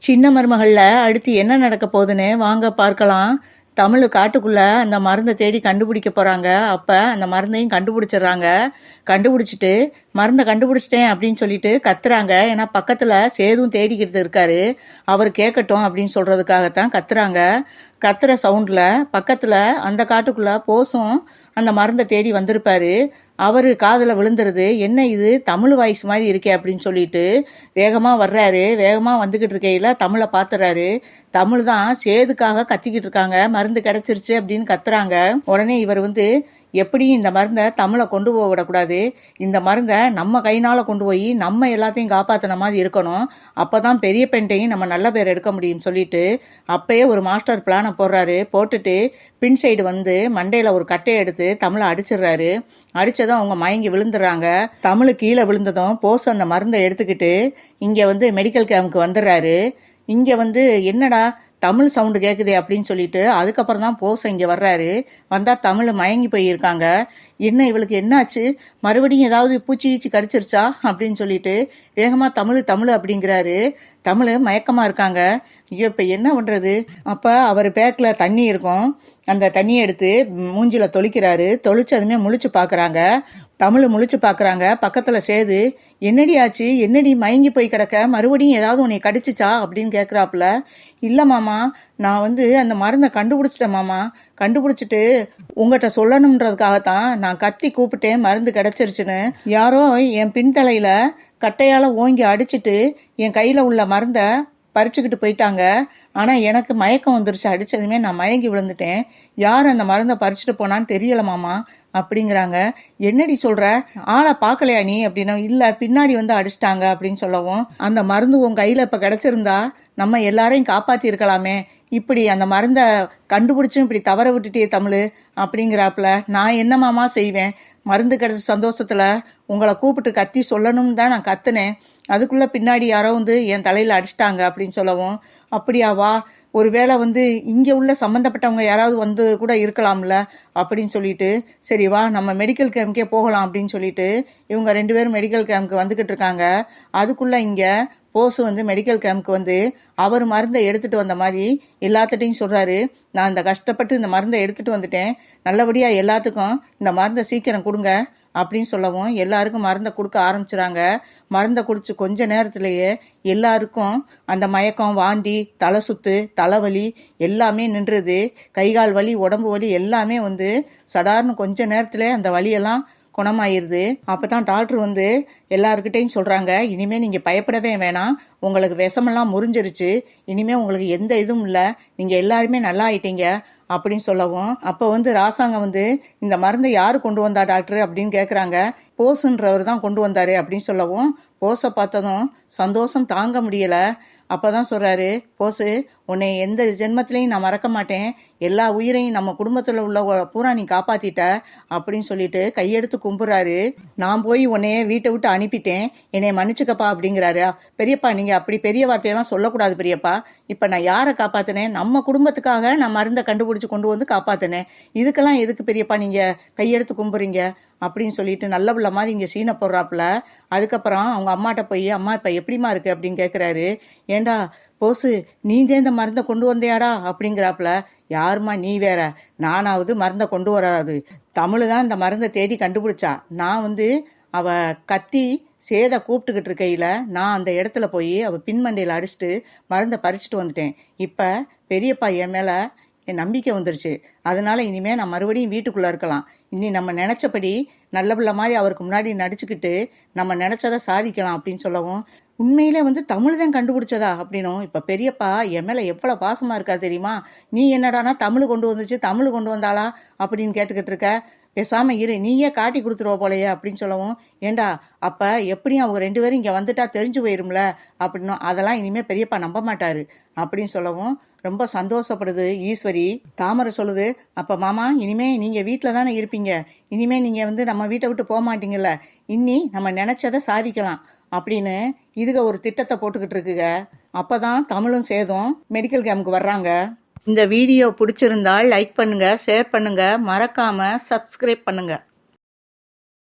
சின்ன மருமகளில் அடுத்து என்ன நடக்க போகுதுன்னு வாங்க பார்க்கலாம். தமிழ் காட்டுக்குள்ளே அந்த மருந்தை தேடி கண்டுபிடிக்க போகிறாங்க. அப்போ அந்த மருந்தையும் கண்டுபிடிச்சிடுறாங்க. கண்டுபிடிச்சிட்டு மருந்தை கண்டுபிடிச்சிட்டேன் அப்படின்னு சொல்லிட்டு கத்துறாங்க. ஏன்னா பக்கத்தில் சேதும் தேடிக்கிட்டு இருக்காரு. அவர் கேட்கட்டும் அப்படின்னு சொல்கிறதுக்காகத்தான் கத்துறாங்க. கத்துற சவுண்டில் பக்கத்தில் அந்த காட்டுக்குள்ளே போசும் அந்த மருந்தை தேடி வந்திருப்பாரு. அவர் காதில் விழுந்துருது. என்ன இது தமிழ் வாய்ஸ் மாதிரி இருக்கே அப்படின்னு சொல்லிட்டு வேகமாக வர்றாரு. வேகமாக வந்துக்கிட்டு இருக்கையில் தமிழை பார்த்துறாரு. தமிழ் தான் சேதுக்காக கத்திக்கிட்டு இருக்காங்க. மருந்து கிடச்சிருச்சு அப்படின்னு கத்துறாங்க. உடனே இவர் எப்படியும் இந்த மருந்தை தமிழை கொண்டு போக விடக்கூடாது. இந்த மருந்தை நம்ம கையினால் கொண்டு போய் நம்ம எல்லாத்தையும் காப்பாற்றின மாதிரி இருக்கணும். அப்போ தான் பெரிய பெண்டையும் நம்ம நல்ல பேர் எடுக்க முடியும்னு சொல்லிட்டு அப்பயே ஒரு மாஸ்டர் பிளானை போடுறாரு. போட்டுட்டு பின் சைடு மண்டையில் ஒரு கட்டையை எடுத்து தமிழை அடிச்சிடுறாரு. அடித்ததும் அவங்க மயங்கி விழுந்துடுறாங்க. தமிழ் கீழே விழுந்ததும் போஸ் அந்த மருந்தை எடுத்துக்கிட்டு இங்கே மெடிக்கல் கேம்புக்கு வந்துடுறாரு. இங்கே என்னடா தமிழ் சவுண்டு கேட்குதே அப்படின்னு சொல்லிட்டு அதுக்கப்புறம் தான் போஸ் இங்கே வர்றாரு. வந்தால் தமிழ் மயங்கி போயிருக்காங்க. என்ன இவளுக்கு என்னாச்சு, மறுபடியும் ஏதாவது பூச்சி ஈச்சி கடிச்சிருச்சா அப்படின்னு சொல்லிட்டு வேகமாக தமிழ் அப்படிங்கிறாரு. தமிழ் மயக்கமாக இருக்காங்க. ஐயோ இப்போ என்ன பண்ணுறது. அப்போ அவர் பேக்கில் தண்ணி இருக்கும். அந்த தண்ணியை எடுத்து மூஞ்சில் தொளிக்கிறாரு. தொளிச்சதுமே முழிச்சு பார்க்குறாங்க. தமிழ் முழிச்சு பார்க்குறாங்க. பக்கத்தில் சேது, என்னடி ஆச்சு, என்னடி மயங்கி போய் கிடக்க, மறுபடியும் ஏதாவது உன்னை கடிச்சிச்சா அப்படின்னு கேட்குறாப்புல. இல்லை மாமா, நான் அந்த மருந்தை கண்டுபிடிச்சிட்டேன் மாமா. கண்டுபிடிச்சிட்டு உங்கள்கிட்ட சொல்லணுன்றதுக்காகத்தான் நான் கத்தி கூப்பிட்டேன் மருந்து கிடச்சிருச்சுன்னு. யாரோ என் பின்தலையில் கட்டையால் ஓங்கி அடிச்சிட்டு என் கையில் உள்ள மருந்தை பறிச்சுக்கிட்டு போயிட்டாங்க. ஆனால் எனக்கு மயக்கம் வந்துருச்சு. அடித்ததுமே நான் மயங்கி விழுந்துட்டேன். யார் அந்த மருந்தை பறிச்சுட்டு போனான்னு தெரியல மாமா அப்படிங்கிறாங்க. என்னடி சொல்கிற, ஆளை பார்க்கலையா நீ அப்படின்னா. இல்லை, பின்னாடி அடிச்சிட்டாங்க அப்படின்னு சொல்லவும், அந்த மருந்து உன் கையில் இப்போ கிடச்சிருந்தா நம்ம எல்லாரையும் காப்பாற்றிருக்கலாமே. இப்படி அந்த மருந்தை கண்டுபிடிச்சும் இப்படி தவற விட்டுட்டே தமிழ் அப்படிங்கிறாப்புல. நான் என்ன மாமா செய்வேன், மருந்து கிடைச்ச சந்தோஷத்தில் உங்களை கூப்பிட்டு கத்தி சொல்லணும்னு தான் நான் கத்துனேன். அதுக்குள்ளே பின்னாடி யாரோ என் தலையில் அடிச்சிட்டாங்க அப்படின்னு சொல்லவும், அப்படியாவா, ஒருவேளை இங்கே உள்ள சம்மந்தப்பட்டவங்க யாராவது கூட இருக்கலாம்ல அப்படின்னு சொல்லிட்டு, சரி வா நம்ம மெடிக்கல் கேம்ப்கே போகலாம் அப்படின்னு சொல்லிட்டு இவங்க 2 பேரும் மெடிக்கல் கேம்ப்க்கு வந்துக்கிட்டு இருக்காங்க. அதுக்குள்ளே இங்கே போஸ் மெடிக்கல் கேம்ப்க்கு அவர் மருந்தை எடுத்துகிட்டு வந்த மாதிரி எல்லாத்துட்டையும் சொல்கிறாரு. நான் இந்த கஷ்டப்பட்டு இந்த மருந்தை எடுத்துகிட்டு வந்துட்டேன், நல்லபடியாக எல்லாத்துக்கும் இந்த மருந்தை சீக்கிரம் கொடுங்க அப்படின்னு சொல்லவும் எல்லாருக்கும் மருந்தை கொடுக்க ஆரம்பிச்சுறாங்க. மருந்தை குடிச்சு கொஞ்ச நேரத்திலேயே எல்லாருக்கும் அந்த மயக்கம், வாந்தி, தலை சுத்து, தலைவலி எல்லாமே நின்றுது. கைகால் வலி, உடம்பு வலி எல்லாமே சடார்னு கொஞ்ச நேரத்தில் அந்த வலியெல்லாம் குணமாயிருது. அப்போ தான் டாக்டர் எல்லாருக்கிட்டையும் சொல்கிறாங்க, இனிமேல் நீங்கள் பயப்படவே வேணாம், உங்களுக்கு விஷமெல்லாம் முறிஞ்சிருச்சு, இனிமேல் உங்களுக்கு எந்த இதுவும் இல்லை, நீங்கள் எல்லாருமே நல்லா ஆயிட்டீங்க அப்படின்னு சொல்லவும், அப்போ ராசாங்க இந்த மருந்தை யார் கொண்டு வந்தா டாக்டர் அப்படின்னு கேட்குறாங்க. போஸுன்றவர் தான் கொண்டு வந்தார் அப்படின்னு சொல்லவும், போஸை பார்த்ததும் சந்தோஷம் தாங்க முடியலை. அப்போ தான் சொல்கிறாரு, போஸு, உன்னை எந்த ஜென்மத்திலையும் நான் மறக்க மாட்டேன், எல்லா உயிரையும் நம்ம குடும்பத்தில் உள்ள பூரா நீ காப்பாற்றிட்ட அப்படின்னு சொல்லிட்டு கையெடுத்து கும்புறாரு. நான் போய் உன்னைய வீட்டை விட்டு அனுப்பிட்டேன், என்னை மன்னிச்சுக்கப்பா அப்படிங்கிறாரு. பெரியப்பா, நீங்கள் அப்படி பெரிய வார்த்தையெல்லாம் சொல்லக்கூடாது பெரியப்பா. இப்போ நான் யாரை காப்பாற்றினேன், நம்ம குடும்பத்துக்காக நான் மருந்தை கண்டுபிடிச்சி கொண்டு காப்பாற்றினேன், இதுக்கெல்லாம் எதுக்கு பெரியப்பா நீங்கள் கையெடுத்து கும்புறீங்க அப்படின்னு சொல்லிட்டு நல்ல பிள்ளை மாதிரி இங்கே சீனை போடுறாப்புல. அதுக்கப்புறம் அவங்க அம்மாட்ட போய், அம்மா இப்போ எப்படிமா இருக்குது அப்படின்னு கேட்குறாரு. ஏண்டா போஸு, நீ இந்த மருந்தை கொண்டு வந்தியாடா அப்படிங்கிறாப்புல. யாருமா நீ வேற, நானாவது மருந்தை கொண்டு வராது, தமிழ் தான் இந்த மருந்தை தேடி கண்டுபிடிச்சா. நான் அவ கத்தி சேதை கூப்பிட்டுக்கிட்டு இருக்கையில் நான் அந்த இடத்துல போய் அவள் பின்மண்டையில் அடிச்சுட்டு மருந்தை பறிச்சுட்டு வந்துட்டேன். இப்போ பெரியப்பா என் மேலே என் நம்பிக்கை வந்துருச்சு. அதனால இனிமேல் நான் மறுபடியும் வீட்டுக்குள்ளே இருக்கலாம். இனி நம்ம நினச்சபடி நல்ல பிள்ளை மாதிரி அவருக்கு முன்னாடி நடிச்சுக்கிட்டு நம்ம நினச்சதை சாதிக்கலாம் அப்படின்னு சொல்லவும், உண்மையிலே தமிழ் தான் கண்டுபிடிச்சதா அப்படின்னும். இப்போ பெரியப்பா என் மேலே எவ்வளோ பாசமாக இருக்கா தெரியுமா, நீ என்னடானா தமிழ் கொண்டு வந்துச்சு, தமிழ் கொண்டு வந்தாளா அப்படின்னு கேட்டுக்கிட்டு இருக்க, பேசாமல் இரு, நீயே காட்டி கொடுத்துருவ போலையே அப்படின்னு சொல்லவும், ஏண்டா அப்போ எப்படியும் அவங்க 2 பேரும் இங்கே வந்துட்டா தெரிஞ்சு போயிரும்ல அப்படின்னும். அதெல்லாம் இனிமேல் பெரியப்பா நம்ப மாட்டார் அப்படின்னு சொல்லவும் ரொம்ப சந்தோஷப்படுது ஈஸ்வரி. தாமரை சொல்லுது, அப்போ மாமா இனிமே நீங்கள் வீட்டில் தானே இருப்பீங்க, இனிமேல் நீங்கள் நம்ம வீட்டை விட்டு போக மாட்டீங்கல்ல, இன்னி நம்ம நினச்சதை சாதிக்கலாம் அப்படின்னு இதுக ஒரு திட்டத்தை போட்டுக்கிட்டு இருக்குங்க. அப்போ தான் தமிழும் சேதும் மெடிக்கல் கேம்புக்கு வர்றாங்க. இந்த வீடியோ பிடிச்சிருந்தால் லைக் பண்ணுங்கள், ஷேர் பண்ணுங்கள், மறக்காமல் சப்ஸ்கிரைப் பண்ணுங்கள்.